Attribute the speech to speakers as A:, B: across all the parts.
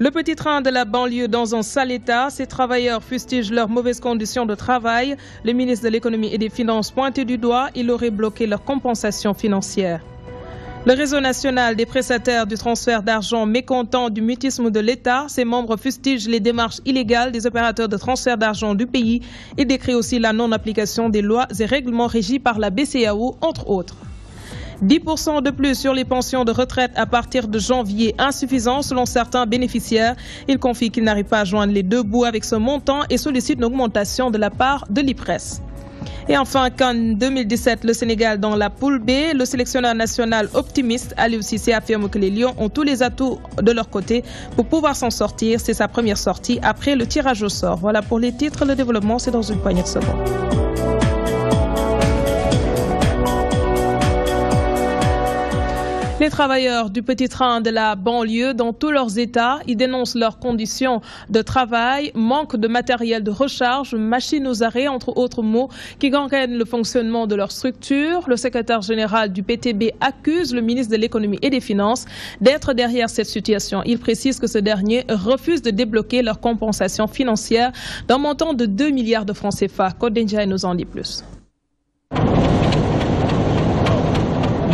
A: Le petit train de la banlieue dans un sale état, ces travailleurs fustigent leurs mauvaises conditions de travail. Le ministre de l'économie et des finances pointé du doigt, il aurait bloqué leur compensation financière. Le réseau national des prestataires du transfert d'argent mécontent du mutisme de l'État, ses membres fustigent les démarches illégales des opérateurs de transfert d'argent du pays et décrit aussi la non-application des lois et règlements régis par la BCEAO, entre autres. 10% de plus sur les pensions de retraite à partir de janvier, insuffisant selon certains bénéficiaires. Il confie qu'il n'arrive pas à joindre les deux bouts avec ce montant et sollicite une augmentation de la part de l'IPRES. Et enfin, qu'en 2017, le Sénégal dans la poule B, le sélectionneur national optimiste Aliou Cissé affirme que les Lions ont tous les atouts de leur côté pour pouvoir s'en sortir. C'est sa première sortie après le tirage au sort. Voilà pour les titres, le développement c'est dans une poignée de secondes. Les travailleurs du petit train de la banlieue dans tous leurs états, ils dénoncent leurs conditions de travail, manque de matériel de recharge, machines aux arrêts, entre autres mots, qui gangrènent le fonctionnement de leur structure. Le secrétaire général du PTB accuse le ministre de l'économie et des finances d'être derrière cette situation. Il précise que ce dernier refuse de débloquer leur compensation financière d'un montant de 2 milliards de francs CFA. Kodenja nous en dit plus.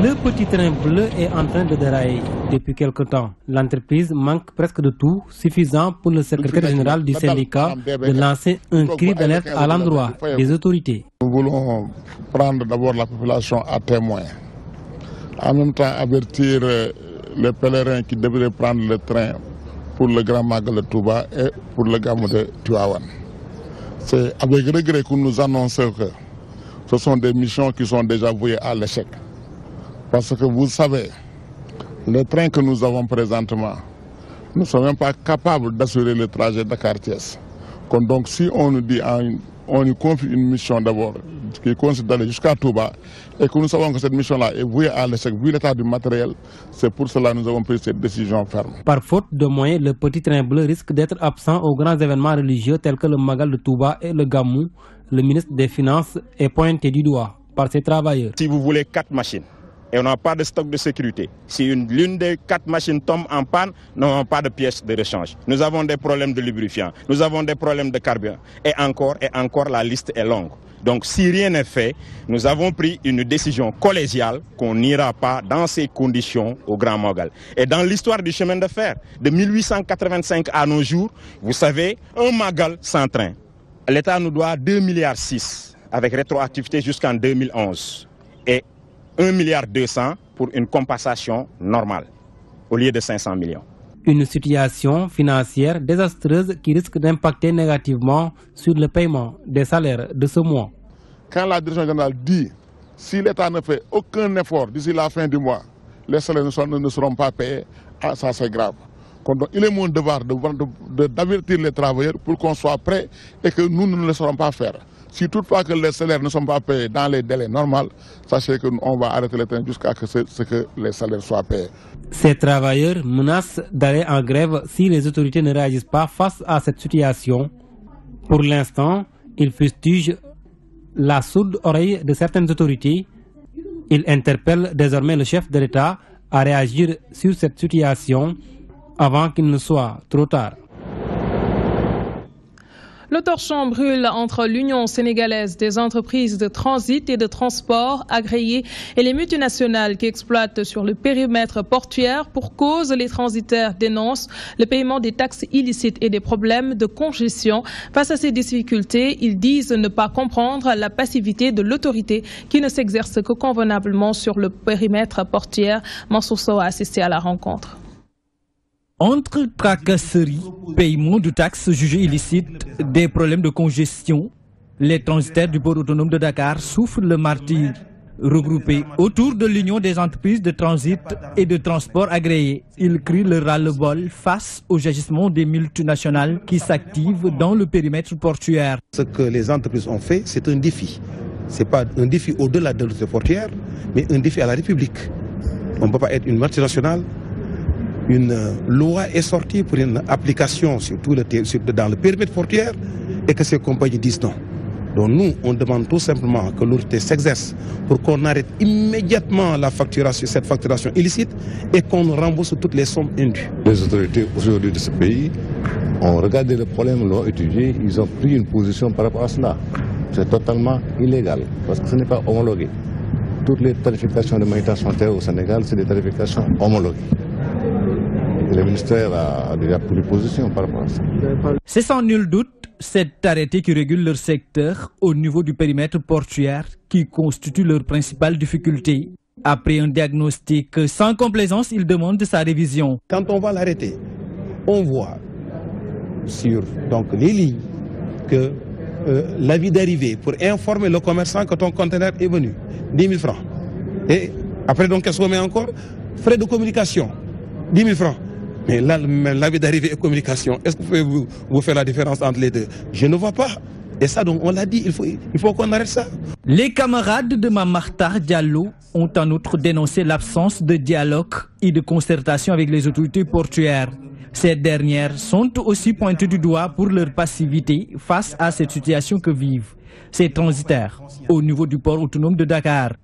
B: Le petit train bleu est en train de dérailler depuis quelque temps. L'entreprise manque presque de tout, suffisant pour le secrétaire général du syndicat de lancer un cri d'alerte à l'endroit des autorités.
C: Nous voulons prendre d'abord la population à témoin. En même temps, avertir les pèlerins qui devraient prendre le train pour le Grand Magal de Touba et pour le Gamou de Tuawan. C'est avec regret que nous annonçons que ce sont des missions qui sont déjà vouées à l'échec. Parce que vous savez, le train que nous avons présentement, nous ne sommes même pas capables d'assurer le trajet Dakar-Thiès. Donc si on nous dit, on nous confie une mission d'abord qui consiste d'aller jusqu'à Touba et que nous savons que cette mission-là est vouée à l'échec, vu l'état du matériel, c'est pour cela que nous avons pris cette décision ferme.
B: Par faute de moyens, le petit train bleu risque d'être absent aux grands événements religieux tels que le Magal de Touba et le Gamou. Le ministre des Finances est pointé du doigt par ses travailleurs.
D: Si vous voulez 4 machines, et on n'a pas de stock de sécurité. Si l'une des 4 machines tombe en panne, nous n'avons pas de pièces de rechange. Nous avons des problèmes de lubrifiant, nous avons des problèmes de carburant. Et encore, la liste est longue. Donc si rien n'est fait, nous avons pris une décision collégiale qu'on n'ira pas dans ces conditions au Grand Magal. Et dans l'histoire du chemin de fer, de 1885 à nos jours, vous savez, un Magal sans train. L'État nous doit 2,6 milliards avec rétroactivité jusqu'en 2011. Et 1,2 milliard pour une compensation normale, au lieu de 500 millions.
B: Une situation financière désastreuse qui risque d'impacter négativement sur le paiement des salaires de ce mois.
C: Quand la direction générale dit, si l'État ne fait aucun effort d'ici la fin du mois, les salaires ne seront pas payés, ça c'est grave. Donc, il est mon devoir d'avertir les travailleurs pour qu'on soit prêts et que nous ne le laisserons pas faire. Si toutefois que les salaires ne sont pas payés dans les délais normaux, sachez qu'on va arrêter le train jusqu'à ce que les salaires soient payés.
B: Ces travailleurs menacent d'aller en grève si les autorités ne réagissent pas face à cette situation. Pour l'instant, ils fustigent la sourde oreille de certaines autorités. Ils interpellent désormais le chef de l'État à réagir sur cette situation avant qu'il ne soit trop tard.
A: Le torchon brûle entre l'Union sénégalaise des entreprises de transit et de transport agréées et les multinationales qui exploitent sur le périmètre portuaire. Pour cause, les transitaires dénoncent le paiement des taxes illicites et des problèmes de congestion. Face à ces difficultés, ils disent ne pas comprendre la passivité de l'autorité qui ne s'exerce que convenablement sur le périmètre portuaire. Mansour Sow a assisté à la rencontre.
E: Entre tracasseries, paiement de taxes jugées illicites, des problèmes de congestion, les transitaires du port autonome de Dakar souffrent le martyre. Regroupés autour de l'Union des entreprises de transit et de transport agréées, ils crient le ras-le-bol face au agissement des multinationales qui s'activent dans le périmètre portuaire.
F: Ce que les entreprises ont fait, c'est un défi. Ce n'est pas un défi au-delà de l'autorité portuaire, mais un défi à la République. On ne peut pas être une multinationale. Une loi est sortie pour une application surtout dans le périmètre portuaire et que ces compagnies disent non. Donc nous, on demande tout simplement que l'autorité s'exerce pour qu'on arrête immédiatement cette facturation illicite et qu'on rembourse toutes les sommes indues.
G: Les autorités aujourd'hui de ce pays ont regardé le problème, l'ont étudié, ils ont pris une position par rapport à cela. C'est totalement illégal parce que ce n'est pas homologué. Toutes les tarifications de manutention terre au Sénégal, c'est des tarifications homologuées. Le ministère a déjà pris position par rapport à ça.
E: C'est sans nul doute cet arrêté qui régule leur secteur au niveau du périmètre portuaire qui constitue leur principale difficulté. Après un diagnostic sans complaisance, ils demandent sa révision.
F: Quand on va l'arrêter, on voit sur les lignes que l'avis d'arrivée pour informer le commerçant que ton conteneur est venu, 10 000 francs. Et après, donc, qu'est-ce qu'on met encore? Frais de communication, 10 000 francs. Mais là, l'avis d'arrivée et communication, est-ce que vous pouvez vous faire la différence entre les deux? Je ne vois pas. Et ça, donc, on l'a dit, il faut qu'on arrête ça.
E: Les camarades de Mamartar Diallo ont en outre dénoncé l'absence de dialogue et de concertation avec les autorités portuaires. Ces dernières sont aussi pointées du doigt pour leur passivité face à cette situation que vivent ces transitaires au niveau du port autonome de Dakar.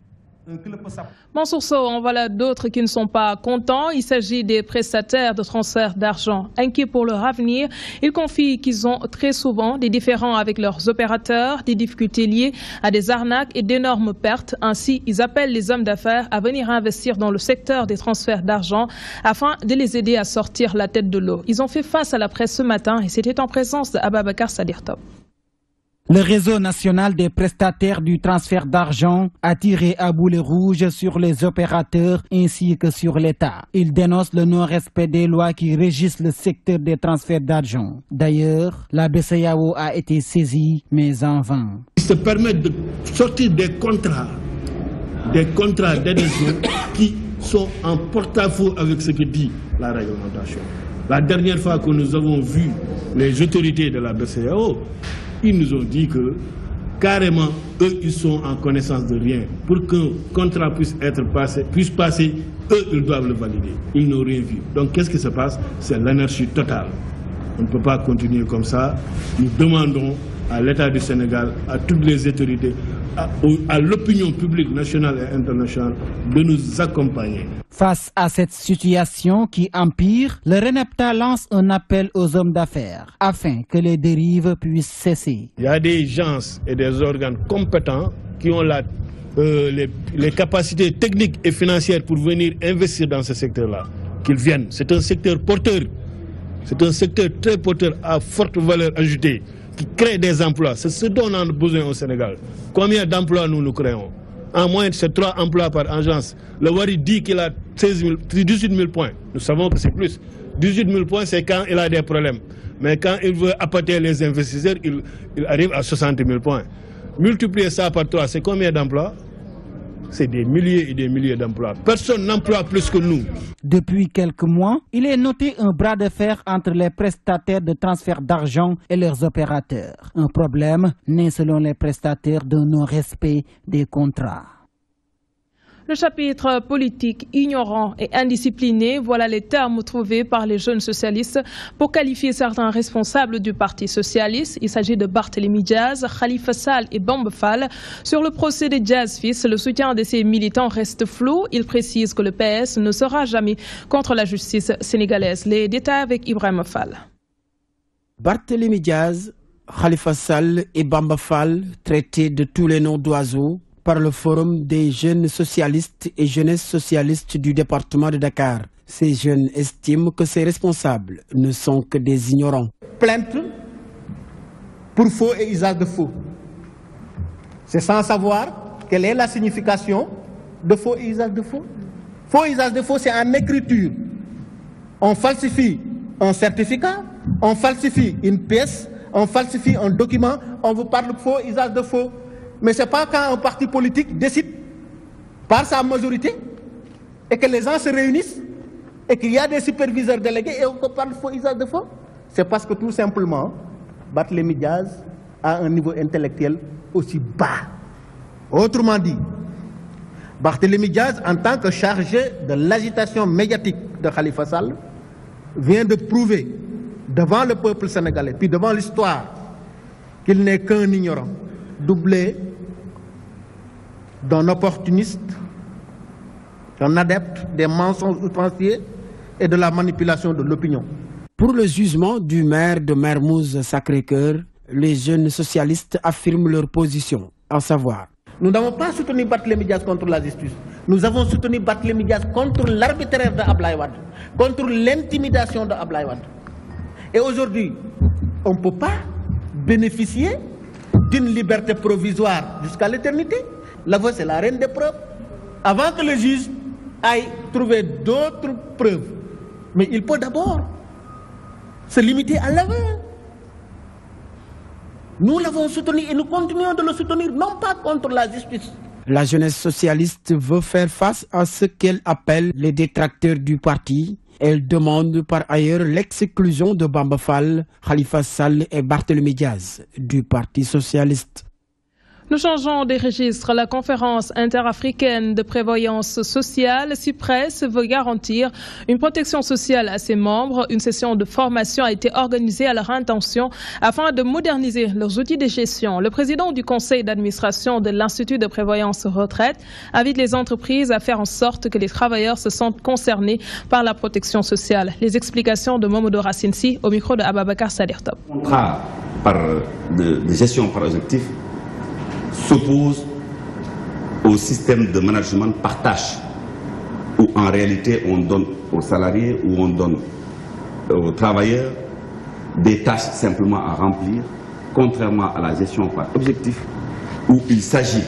A: Mansour Sow, en voilà d'autres qui ne sont pas contents. Il s'agit des prestataires de transfert d'argent. Inquiets pour leur avenir, ils confient qu'ils ont très souvent des différends avec leurs opérateurs, des difficultés liées à des arnaques et d'énormes pertes. Ainsi, ils appellent les hommes d'affaires à venir investir dans le secteur des transferts d'argent afin de les aider à sortir la tête de l'eau. Ils ont fait face à la presse ce matin et c'était en présence d'Ababakar Sadir Top.
H: Le réseau national des prestataires du transfert d'argent a tiré à boulet rouge sur les opérateurs ainsi que sur l'État. Il dénonce le non-respect des lois qui régissent le secteur des transferts d'argent. D'ailleurs, la BCEAO a été saisie, mais en vain.
I: Ils se permettent de sortir des contrats d'adhésion qui sont en porte-à-faux avec ce que dit la réglementation. La dernière fois que nous avons vu les autorités de la BCEAO, ils nous ont dit que carrément, eux, ils sont en connaissance de rien. Pour qu'un contrat puisse passer, eux, ils doivent le valider. Ils n'ont rien vu. Donc, qu'est-ce qui se passe? C'est l'anarchie totale. On ne peut pas continuer comme ça. Nous demandons à l'État du Sénégal, à toutes les autorités, à l'opinion publique nationale et internationale de nous accompagner.
H: Face à cette situation qui empire, le RENAPTA lance un appel aux hommes d'affaires afin que les dérives puissent cesser.
I: Il y a des gens et des organes compétents qui ont les capacités techniques et financières pour venir investir dans ce secteur-là. Qu'ils viennent. C'est un secteur porteur. C'est un secteur très porteur à forte valeur ajoutée qui crée des emplois. C'est ce dont on a besoin au Sénégal. Combien d'emplois nous créons? En moyenne, c'est 3 emplois par agence. Le Wari dit qu'il a 18 000 points. Nous savons que c'est plus. 18 000 points, c'est quand il a des problèmes. Mais quand il veut appâter les investisseurs, il arrive à 60 000 points. Multiplier ça par 3, c'est combien d'emplois? C'est des milliers et des milliers d'emplois. Personne n'emploie plus que nous.
H: Depuis quelques mois, il est noté un bras de fer entre les prestataires de transfert d'argent et leurs opérateurs. Un problème né selon les prestataires de non-respect des contrats.
A: Le chapitre politique ignorant et indiscipliné, voilà les termes trouvés par les jeunes socialistes pour qualifier certains responsables du Parti socialiste. Il s'agit de Barthélémy Diaz, Khalifa Sall et Bamba Fall. Sur le procès de Diaz fils, le soutien de ces militants reste flou. Il précise que le PS ne sera jamais contre la justice sénégalaise. Les détails avec Ibrahim Fall.
J: Barthélémy Diaz, Khalifa Sall et Bamba Fall, traités de tous les noms d'oiseaux par le Forum des jeunes socialistes et jeunesse socialistes du département de Dakar. Ces jeunes estiment que ces responsables ne sont que des ignorants.
K: Plainte pour faux et usage de faux. C'est sans savoir quelle est la signification de faux et usage de faux. Faux et usage de faux, c'est en écriture. On falsifie un certificat, on falsifie une pièce, on falsifie un document, on vous parle de faux et usage de faux. Mais ce n'est pas quand un parti politique décide par sa majorité et que les gens se réunissent et qu'il y a des superviseurs délégués et on parle de faux usage de faux. C'est parce que tout simplement, Barthélémy Diaz a un niveau intellectuel aussi bas. Autrement dit, Barthélémy Diaz, en tant que chargé de l'agitation médiatique de Khalifa Sall, vient de prouver devant le peuple sénégalais, puis devant l'histoire, qu'il n'est qu'un ignorant. doublé d'un opportuniste, d'un adepte des mensonges outranciers et de la manipulation de l'opinion.
J: Pour le jugement du maire de Mermoz Sacré-Cœur, les jeunes socialistes affirment leur position, à savoir:
K: nous n'avons pas soutenu Barthélémy Dias contre la justice. Nous avons soutenu Barthélémy Dias contre l'arbitraire de Abdoulaye Wade, contre l'intimidation de Abdoulaye Wade. Et aujourd'hui, on ne peut pas bénéficier d'une liberté provisoire jusqu'à l'éternité. La voix, c'est la reine des preuves. Avant que le juge aille trouver d'autres preuves, mais il peut d'abord se limiter à l'aveu. Nous l'avons soutenu et nous continuons de le soutenir, non pas contre la justice.
J: La jeunesse socialiste veut faire face à ce qu'elle appelle les détracteurs du parti. Elle demande par ailleurs l'exclusion de Bamba Fall, Khalifa Sall et Barthélémy Dias du Parti socialiste.
A: Nous changeons des registres. La conférence interafricaine de prévoyance sociale, CIPRES, veut garantir une protection sociale à ses membres. Une session de formation a été organisée à leur intention afin de moderniser leurs outils de gestion. Le président du conseil d'administration de l'Institut de prévoyance retraite invite les entreprises à faire en sorte que les travailleurs se sentent concernés par la protection sociale. Les explications de Momodo Racinsi au micro de Ababakar Sadirtop.
L: Le contrat de gestion par objectif s'oppose au système de management par tâche, où en réalité on donne aux salariés ou on donne aux travailleurs des tâches simplement à remplir, contrairement à la gestion par objectif, où il s'agit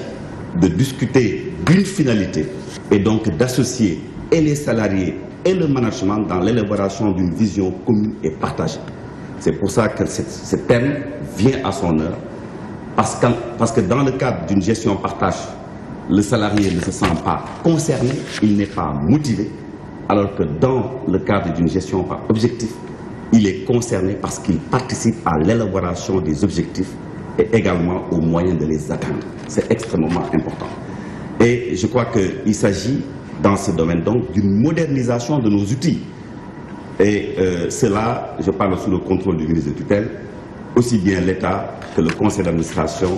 L: de discuter d'une finalité et donc d'associer et les salariés et le management dans l'élaboration d'une vision commune et partagée. C'est pour ça que ce terme vient à son heure. Parce que dans le cadre d'une gestion par tâche, le salarié ne se sent pas concerné, il n'est pas motivé, alors que dans le cadre d'une gestion par objectif, il est concerné parce qu'il participe à l'élaboration des objectifs et également aux moyens de les atteindre. C'est extrêmement important. Et je crois qu'il s'agit, dans ce domaine donc, d'une modernisation de nos outils. Et cela, je parle sous le contrôle du ministre de tutelle, aussi bien l'État que le conseil d'administration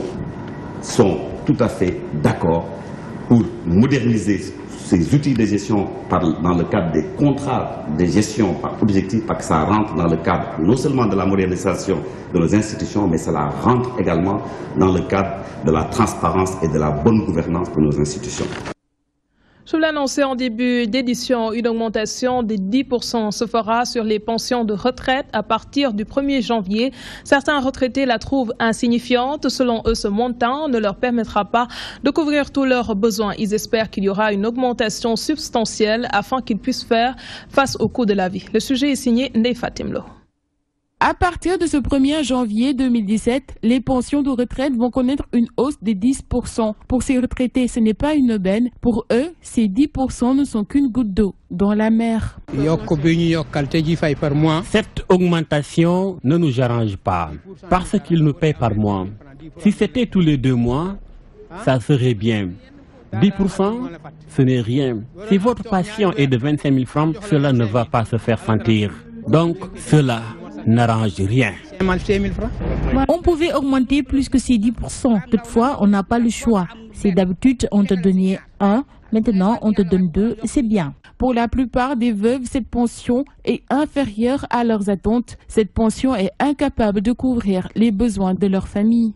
L: sont tout à fait d'accord pour moderniser ces outils de gestion dans le cadre des contrats de gestion par objectif, parce que ça rentre dans le cadre non seulement de la modernisation de nos institutions, mais cela rentre également dans le cadre de la transparence et de la bonne gouvernance de nos institutions.
A: Je vous l'ai annoncé en début d'édition, une augmentation de 10% se fera sur les pensions de retraite à partir du 1er janvier. Certains retraités la trouvent insignifiante. Selon eux, ce montant ne leur permettra pas de couvrir tous leurs besoins. Ils espèrent qu'il y aura une augmentation substantielle afin qu'ils puissent faire face au coût de la vie. Le sujet est signé Ndeye Fatimlo.
M: À partir de ce 1er janvier 2017, les pensions de retraite vont connaître une hausse de 10%. Pour ces retraités, ce n'est pas une aubaine. Pour eux, ces 10% ne sont qu'une goutte d'eau dans la mer.
B: Cette augmentation ne nous arrange pas parce qu'ils nous payent par mois. Si c'était tous les 2 mois, ça serait bien. 10%, ce n'est rien. Si votre patient est de 25 000 francs, cela ne va pas se faire sentir. Donc, cela n'arrange rien.
M: On pouvait augmenter plus que ces 10%. Toutefois, on n'a pas le choix. Si d'habitude on te donnait 1, maintenant on te donne 2, c'est bien. Pour la plupart des veuves, cette pension est inférieure à leurs attentes. Cette pension est incapable de couvrir les besoins de leur famille.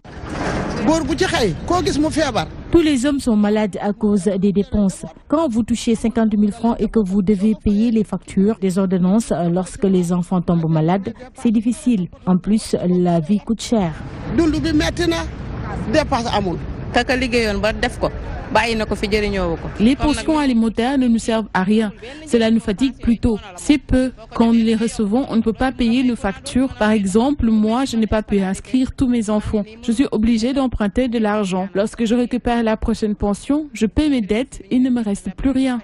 M: Tous les hommes sont malades à cause des dépenses. Quand vous touchez 50 000 francs et que vous devez payer les factures, des ordonnances lorsque les enfants tombent malades, c'est difficile. En plus, la vie coûte cher. Les pensions alimentaires ne nous servent à rien. Cela nous fatigue plutôt. C'est peu. Quand nous les recevons, on ne peut pas payer nos factures. Par exemple, moi, je n'ai pas pu inscrire tous mes enfants. Je suis obligée d'emprunter de l'argent. Lorsque je récupère la prochaine pension, je paie mes dettes et il ne me reste plus rien.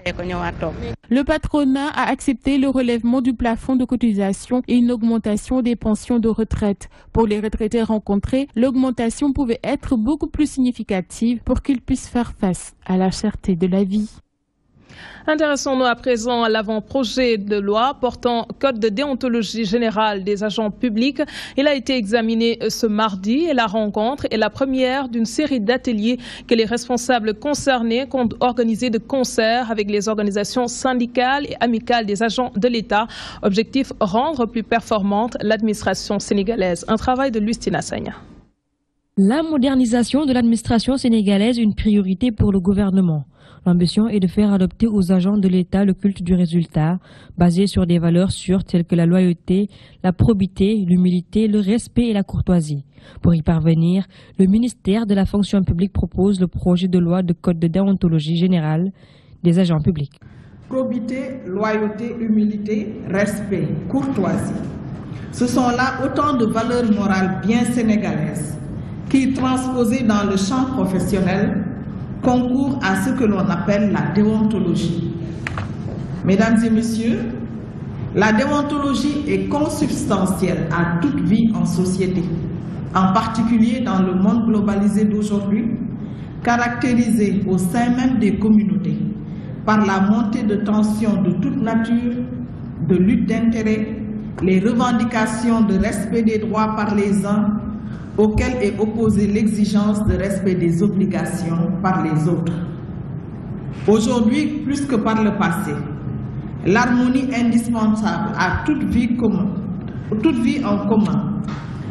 M: Le patronat a accepté le relèvement du plafond de cotisation et une augmentation des pensions de retraite. Pour les retraités rencontrés, l'augmentation pouvait être beaucoup plus significative pour qu'ils puissent faire face à la cherté de la vie.
A: Intéressons-nous à présent à l'avant-projet de loi portant code de déontologie générale des agents publics. Il a été examiné ce mardi et la rencontre est la première d'une série d'ateliers que les responsables concernés comptent organiser de concert avec les organisations syndicales et amicales des agents de l'État. Objectif, rendre plus performante l'administration sénégalaise. Un travail de Lustina Sagna.
N: La modernisation de l'administration sénégalaise est une priorité pour le gouvernement. L'ambition est de faire adopter aux agents de l'État le culte du résultat, basé sur des valeurs sûres telles que la loyauté, la probité, l'humilité, le respect et la courtoisie. Pour y parvenir, le ministère de la fonction publique propose le projet de loi de code de déontologie générale des agents publics.
O: Probité, loyauté, humilité, respect, courtoisie. Ce sont là autant de valeurs morales bien sénégalaises qui, transposées dans le champ professionnel, concourt à ce que l'on appelle la déontologie. Mesdames et messieurs, la déontologie est consubstantielle à toute vie en société, en particulier dans le monde globalisé d'aujourd'hui, caractérisé au sein même des communautés par la montée de tensions de toute nature, de lutte d'intérêts, les revendications de respect des droits par les uns, auquel est opposée l'exigence de respect des obligations par les autres. Aujourd'hui, plus que par le passé, l'harmonie indispensable à toute vie en commun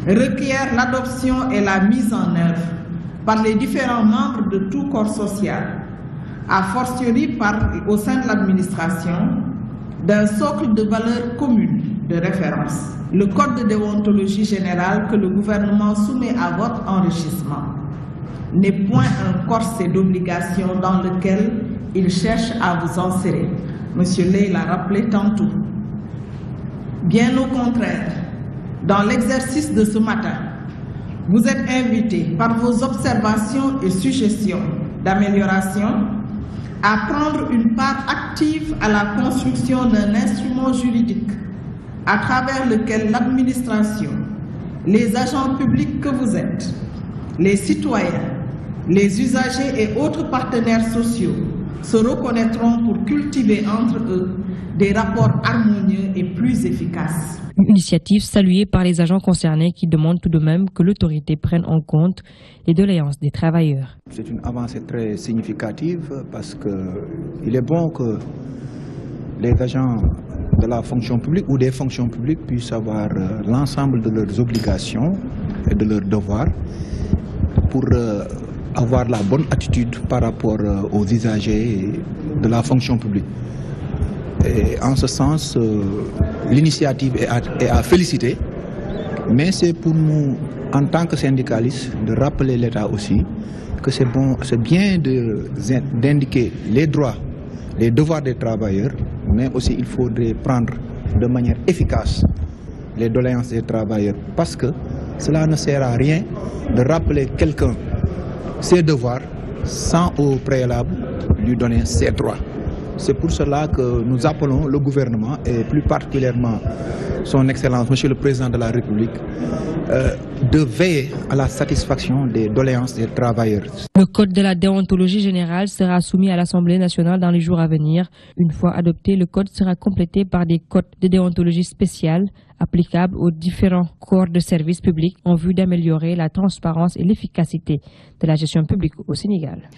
O: requiert l'adoption et la mise en œuvre par les différents membres de tout corps social, a fortiori au sein de l'administration, d'un socle de valeurs communes de référence. Le code de déontologie générale que le gouvernement soumet à votre enrichissement n'est point un corset d'obligations dans lequel il cherche à vous enserrer. Monsieur Ley l'a rappelé tantôt. Bien au contraire, dans l'exercice de ce matin, vous êtes invités par vos observations et suggestions d'amélioration à prendre une part active à la construction d'un instrument juridique à travers lequel l'administration, les agents publics que vous êtes, les citoyens, les usagers et autres partenaires sociaux se reconnaîtront pour cultiver entre eux des rapports harmonieux et plus efficaces.
N: Une initiative saluée par les agents concernés qui demandent tout de même que l'autorité prenne en compte les doléances des travailleurs.
P: C'est une avancée très significative parce qu'il est bon que les agents de la fonction publique ou des fonctions publiques puissent avoir l'ensemble de leurs obligations et de leurs devoirs pour avoir la bonne attitude par rapport aux usagers de la fonction publique. Et en ce sens, l'initiative est à féliciter, mais c'est pour nous, en tant que syndicalistes, de rappeler l'État aussi que c'est bien d'indiquer les droits, les devoirs des travailleurs, mais aussi il faudrait prendre de manière efficace les doléances des travailleurs, parce que cela ne sert à rien de rappeler quelqu'un ses devoirs sans au préalable lui donner ses droits. C'est pour cela que nous appelons le gouvernement et plus particulièrement son Excellence, Monsieur le Président de la République, de veiller à la satisfaction des doléances des travailleurs.
N: Le code de la déontologie générale sera soumis à l'Assemblée nationale dans les jours à venir. Une fois adopté, le code sera complété par des codes de déontologie spéciales applicables aux différents corps de services publics en vue d'améliorer la transparence et l'efficacité de la gestion publique au Sénégal.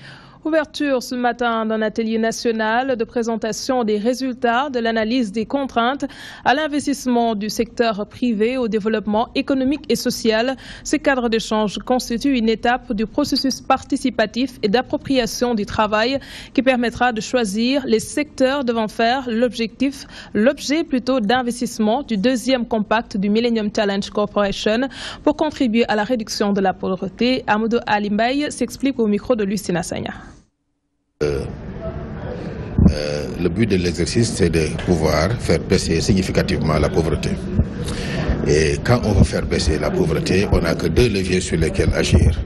A: Ouverture ce matin d'un atelier national de présentation des résultats de l'analyse des contraintes à l'investissement du secteur privé au développement économique et social. Ces cadres d'échange constituent une étape du processus participatif et d'appropriation du travail qui permettra de choisir les secteurs devant faire l'objet d'investissement du deuxième compact du Millennium Challenge Corporation pour contribuer à la réduction de la pauvreté. Amadou Alimbaye s'explique au micro de Lustina Sagna.
Q: Le but de l'exercice, c'est de pouvoir faire baisser significativement la pauvreté. Et quand on veut faire baisser la pauvreté, on n'a que deux leviers sur lesquels agir.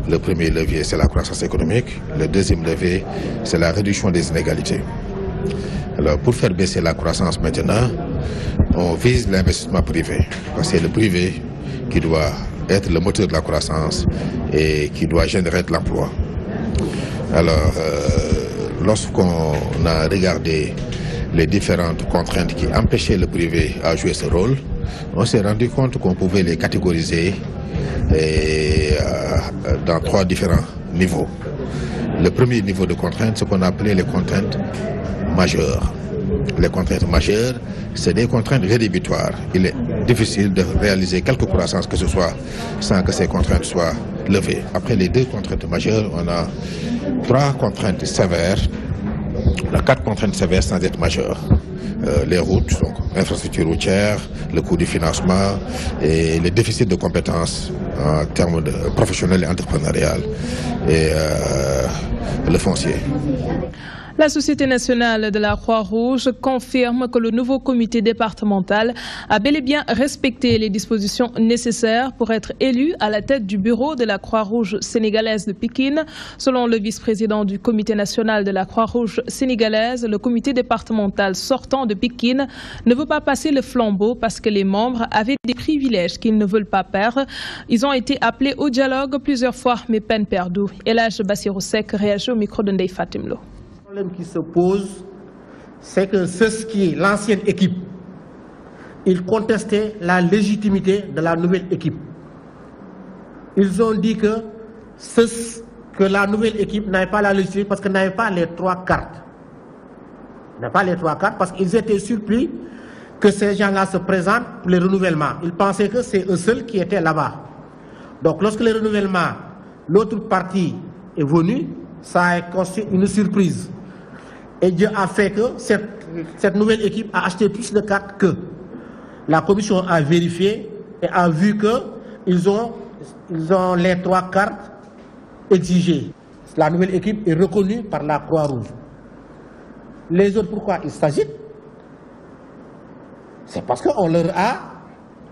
Q: Le premier levier, c'est la croissance économique. Le deuxième levier, c'est la réduction des inégalités. Alors, pour faire baisser la croissance maintenant, on vise l'investissement privé. Parce que c'est le privé qui doit être le moteur de la croissance et qui doit générer de l'emploi. Alors, lorsqu'on a regardé les différentes contraintes qui empêchaient le privé à jouer ce rôle, on s'est rendu compte qu'on pouvait les catégoriser dans 3 différents niveaux. Le premier niveau de contraintes, ce qu'on appelait les contraintes majeures. Les contraintes majeures, c'est des contraintes rédhibitoires. Il est difficile de réaliser quelque croissance que ce soit sans que ces contraintes soient levées. Après les 2 contraintes majeures, on a 3 contraintes sévères. On a 4 contraintes sévères sans être majeures. Les routes, donc infrastructures routières, le coût du financement et les déficits de compétences en termes de professionnels et entrepreneurial et le foncier.
A: La Société nationale de la Croix-Rouge confirme que le nouveau comité départemental a bel et bien respecté les dispositions nécessaires pour être élu à la tête du bureau de la Croix-Rouge sénégalaise de Pikine. Selon le vice-président du comité national de la Croix-Rouge sénégalaise, le comité départemental sortant de Pikine ne veut pas passer le flambeau parce que les membres avaient des privilèges qu'ils ne veulent pas perdre. Ils ont été appelés au dialogue plusieurs fois, mais peine perdue. Elhadj Bassirou Seck réagit au micro de Ndeye Fatim Lo.
K: Le problème qui se pose, c'est que l'ancienne équipe, ils contestaient la légitimité de la nouvelle équipe. Ils ont dit que la nouvelle équipe n'avait pas la légitimité parce qu'elle n'avait pas les 3 cartes. N'avait pas les 3 cartes parce qu'ils étaient surpris que ces gens-là se présentent pour les renouvellements. Ils pensaient que c'est eux seuls qui étaient là-bas. Donc lorsque les renouvellements, l'autre partie est venue, ça a constitué une surprise. Et Dieu a fait que cette nouvelle équipe a acheté plus de cartes que. La commission a vérifié et a vu qu'ils ont les 3 cartes exigées. La nouvelle équipe est reconnue par la Croix-Rouge. Les autres, pourquoi ils s'agitent? C'est parce qu'on leur a...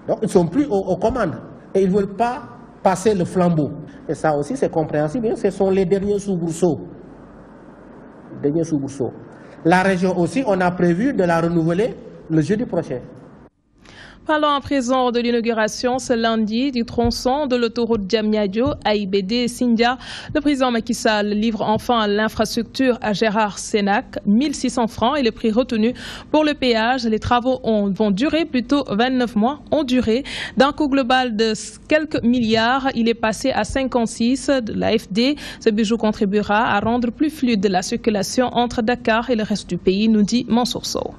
K: Donc ils ne sont plus aux commandes. Et ils ne veulent pas passer le flambeau. Et ça aussi, c'est compréhensible. Ce sont les derniers soubresauts. La région aussi, on a prévu de la renouveler le jeudi prochain.
A: Parlons à présent de l'inauguration ce lundi du tronçon de l'autoroute Diamniadio à IBD Sindia. Le président Macky Sall livre enfin l'infrastructure à Gérard Sénac. 1600 francs est le prix retenu pour le péage. Les travaux vont durer plutôt 29 mois. Ont duré. D'un coût global de quelques milliards, il est passé à 56 de l'AFD. Ce bijou contribuera à rendre plus fluide la circulation entre Dakar et le reste du pays, nous dit Mansour Sow.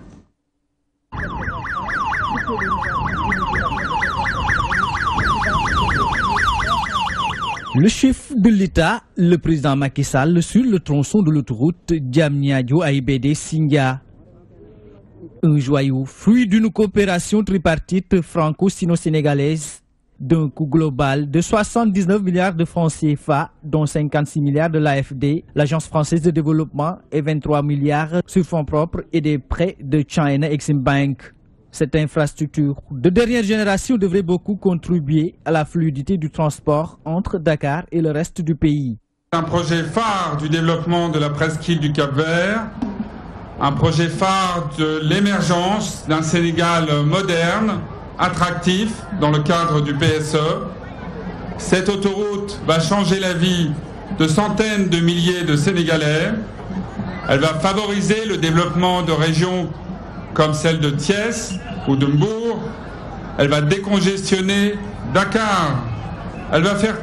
E: Le chef de l'État, le président Macky Sall, sur le tronçon de l'autoroute Diamniadio à IBD Sindia. Un joyau, fruit d'une coopération tripartite franco-sino-sénégalaise d'un coût global de 79 milliards de francs CFA, dont 56 milliards de l'AFD, l'Agence française de développement, et 23 milliards sur fonds propres et des prêts de China Exim Bank. Cette infrastructure de dernière génération devrait beaucoup contribuer à la fluidité du transport entre Dakar et le reste du pays.
R: Un projet phare du développement de la presqu'île du Cap-Vert, un projet phare de l'émergence d'un Sénégal moderne, attractif dans le cadre du PSE. Cette autoroute va changer la vie de centaines de milliers de Sénégalais. Elle va favoriser le développement de régions comme celle de Thiès ou de Mbour. Elle va décongestionner Dakar. Elle va faire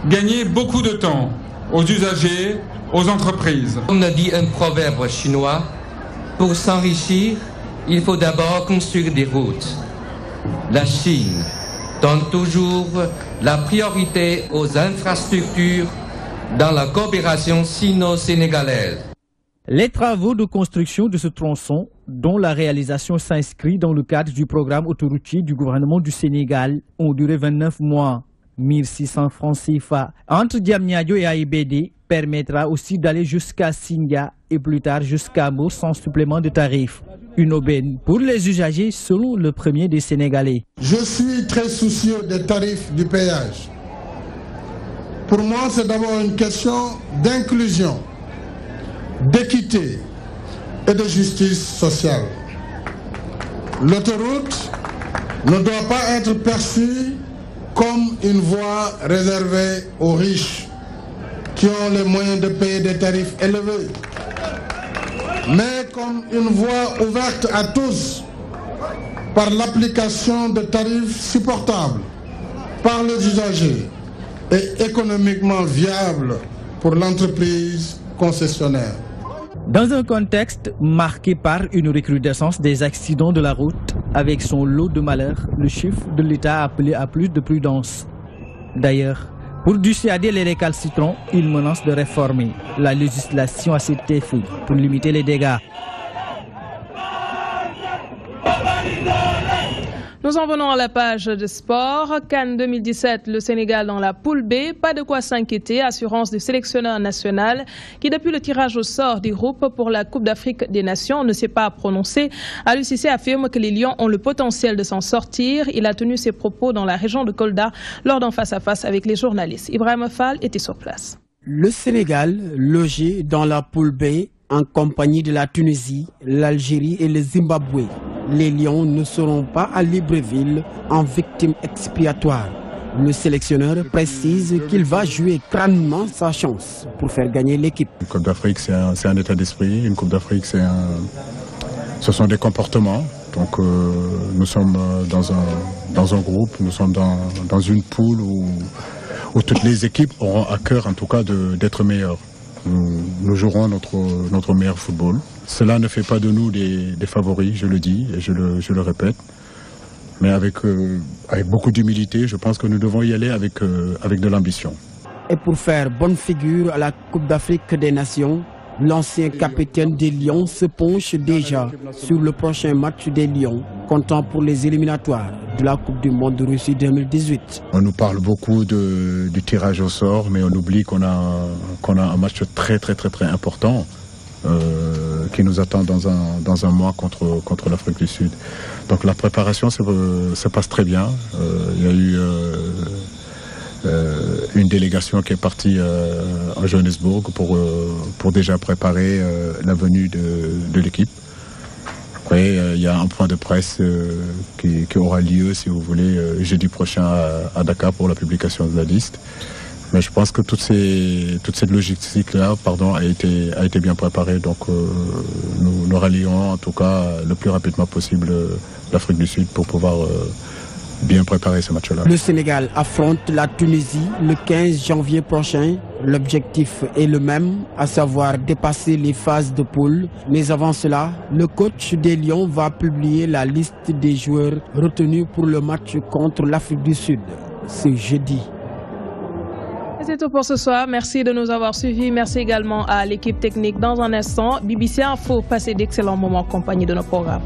R: gagner beaucoup de temps aux usagers, aux entreprises.
S: Comme l'a dit un proverbe chinois, pour s'enrichir, il faut d'abord construire des routes. La Chine donne toujours la priorité aux infrastructures dans la coopération sino-sénégalaise.
E: Les travaux de construction de ce tronçon, dont la réalisation s'inscrit dans le cadre du programme autoroutier du gouvernement du Sénégal, ont duré 29 mois. 1600 francs CFA entre Diamniadio et AIBD permettra aussi d'aller jusqu'à Sindia et plus tard jusqu'à Mo sans supplément de tarifs. Une aubaine pour les usagers selon le premier des Sénégalais.
T: Je suis très soucieux des tarifs du péage. Pour moi, c'est d'abord une question d'inclusion, d'équité et de justice sociale. L'autoroute ne doit pas être perçue comme une voie réservée aux riches qui ont les moyens de payer des tarifs élevés. mais comme une voie ouverte à tous par l'application de tarifs supportables par les usagers et économiquement viables pour l'entreprise concessionnaire.
E: Dans un contexte marqué par une recrudescence des accidents de la route, avec son lot de malheurs, le chef de l'État a appelé à plus de prudence. D'ailleurs, pour dissuader les récalcitrants, il menace de réformer la législation à cet effet pour limiter les dégâts.
A: Nous en venons à la page de sport. CAN 2017, le Sénégal dans la poule B. Pas de quoi s'inquiéter. Assurance du sélectionneur national qui, depuis le tirage au sort des groupes pour la Coupe d'Afrique des Nations, ne s'est pas prononcé. Aliou Cissé affirme que les Lions ont le potentiel de s'en sortir. Il a tenu ses propos dans la région de Kolda lors d'un face-à-face avec les journalistes. Ibrahim Fall était sur place.
J: Le Sénégal, logé dans la poule B, en compagnie de la Tunisie, l'Algérie et le Zimbabwe. Les Lions ne seront pas à Libreville en victime expiatoire. Le sélectionneur précise qu'il va jouer crânement sa chance pour faire gagner l'équipe.
U: Une Coupe d'Afrique, c'est un état d'esprit. Une Coupe d'Afrique, ce sont des comportements. Donc nous sommes dans un groupe, nous sommes dans une poule où toutes les équipes auront à cœur en tout cas d'être meilleures. Nous jouerons notre meilleur football. Cela ne fait pas de nous des favoris, je le dis et je le répète. Mais avec beaucoup d'humilité, je pense que nous devons y aller avec de l'ambition.
J: Et pour faire bonne figure à la Coupe d'Afrique des Nations, l'ancien capitaine des Lions se penche déjà sur le prochain match des Lions, comptant pour les éliminatoires de la Coupe du Monde de Russie 2018.
U: On nous parle beaucoup du tirage au sort, mais on oublie qu'on a un match très important qui nous attend dans un mois contre l'Afrique du Sud. Donc la préparation se passe très bien. Il y a eu une délégation qui est partie à Johannesburg pour déjà préparer la venue de l'équipe. Après, il y a un point de presse qui aura lieu, si vous voulez, jeudi prochain à Dakar pour la publication de la liste. Mais je pense que toute cette logistique-là a été bien préparée. Donc nous rallions en tout cas le plus rapidement possible l'Afrique du Sud pour pouvoir bien préparer ce match-là.
J: Le Sénégal affronte la Tunisie le 15 janvier prochain. L'objectif est le même, à savoir dépasser les phases de poule. Mais avant cela, le coach des Lions va publier la liste des joueurs retenus pour le match contre l'Afrique du Sud ce jeudi.
A: C'est tout pour ce soir. Merci de nous avoir suivis. Merci également à l'équipe technique. Dans un instant, BBC Info, passez d'excellents moments en compagnie de nos programmes.